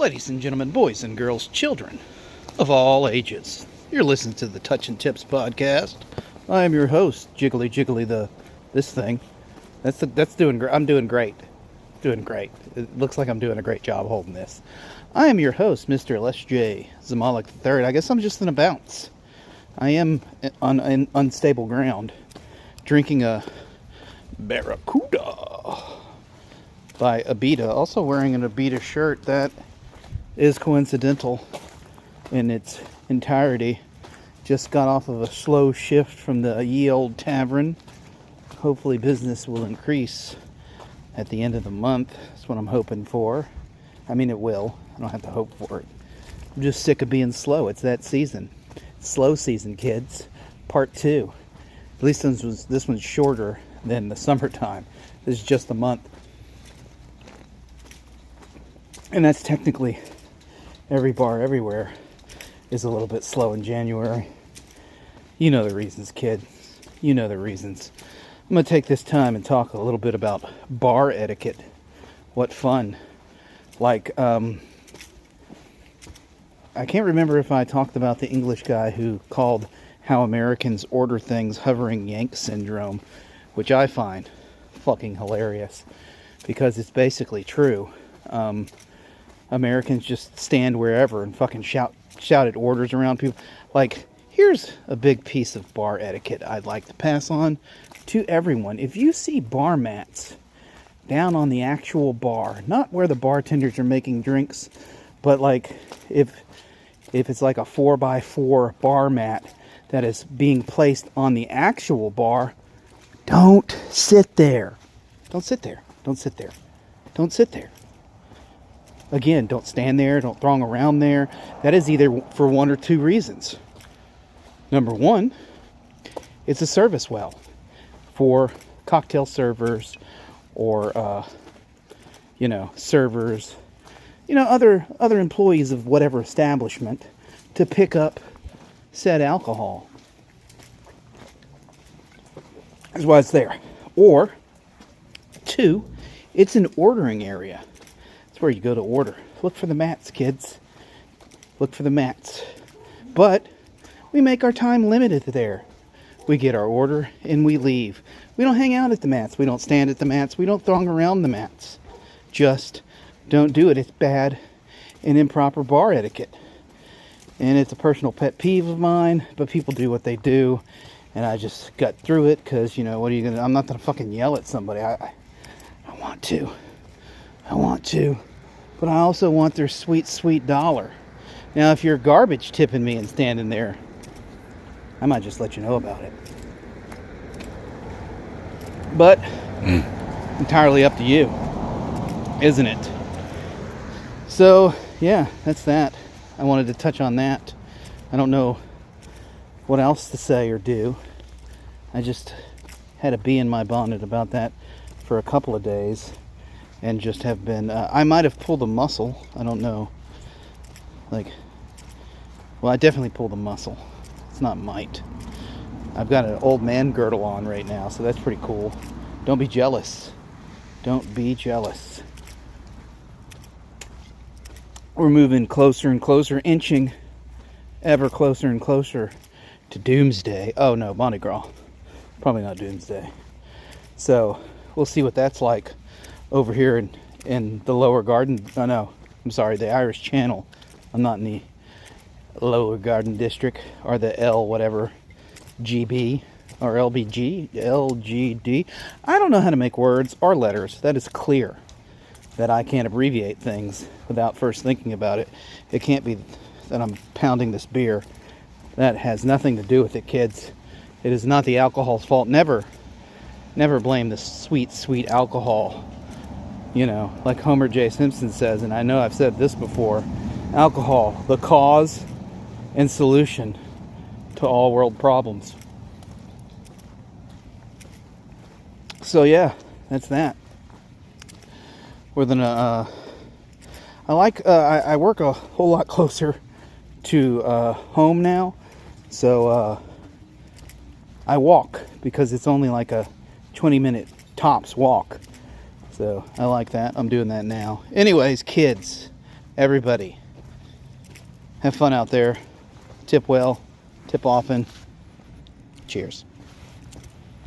Ladies and gentlemen, boys and girls, children of all ages, you're listening to the Touch and Tips podcast. I am your host, Jiggly this thing. That's doing great. I'm doing great. Doing great. It looks like I'm doing a great job holding this. I am your host, Mr. LSJ Zamalik III. I guess I'm just in a bounce. I am on unstable ground, drinking a Barracuda by Abita. Also wearing an Abita shirt that is coincidental in its entirety. Just got off of a slow shift from the ye old tavern. Hopefully business will increase at the end of the month. That's what I'm hoping for. I mean, it will. I don't have to hope for it. I'm just sick of being slow. It's that season. Slow season, kids. Part 2. At least this one's shorter than the summertime. This is just a month. And that's technically every bar everywhere is a little bit slow in January. You know the reasons, kid. You know the reasons. I'm going to take this time and talk a little bit about bar etiquette. What fun. Like, I can't remember if I talked about the English guy who called how Americans order things hovering Yank syndrome, which I find fucking hilarious because it's basically true. Americans just stand wherever and fucking shouted orders around people. Like, here's a big piece of bar etiquette I'd like to pass on to everyone. If you see bar mats down on the actual bar, not where the bartenders are making drinks, but like if it's like a 4x4 bar mat that is being placed on the actual bar, don't sit there. Don't sit there. Don't sit there. Don't sit there. Again, don't stand there, don't throng around there. That is either for one or two reasons. Number one, it's a service well for cocktail servers or, servers, other employees of whatever establishment to pick up said alcohol. That's why it's there. Or, two, it's an ordering area. Where you go to order. Look for the mats, kids. Look for the mats. But we make our time limited there. We get our order and we leave. We don't hang out at the mats. We don't stand at the mats. We don't throng around the mats. Just don't do it. It's bad and improper bar etiquette. And it's a personal pet peeve of mine, but people do what they do. And I just got through it because, what are you going to... I'm not going to fucking yell at somebody. I want to. But I also want their sweet, sweet dollar. Now, if you're garbage tipping me and standing there, I might just let you know about it. But, entirely up to you, isn't it? So, yeah, that's that. I wanted to touch on that. I don't know what else to say or do. I just had a bee in my bonnet about that for a couple of days. And just have been, I might have pulled a muscle. I don't know. I definitely pulled a muscle. It's not might. I've got an old man girdle on right now, so that's pretty cool. Don't be jealous. Don't be jealous. We're moving closer and closer, inching ever closer and closer to Doomsday. Oh no, Mardi Gras. Probably not Doomsday. So, we'll see what that's like over here in the lower garden. Oh no, I'm sorry, the Irish Channel. I'm not in the lower garden district or the L whatever GB or LBG, LGD. I don't know how to make words or letters. That is clear that I can't abbreviate things without first thinking about it. It can't be that I'm pounding this beer. That has nothing to do with it, kids. It is not the alcohol's fault. Never blame the sweet, sweet alcohol. Like Homer J. Simpson says, and I know I've said this before, alcohol, the cause and solution to all world problems. So yeah, that's that. We're gonna, I work a whole lot closer to home now, so I walk because it's only like a 20-minute tops walk. So I like that. I'm doing that now. Anyways, kids, everybody, have fun out there. Tip well, tip often. Cheers.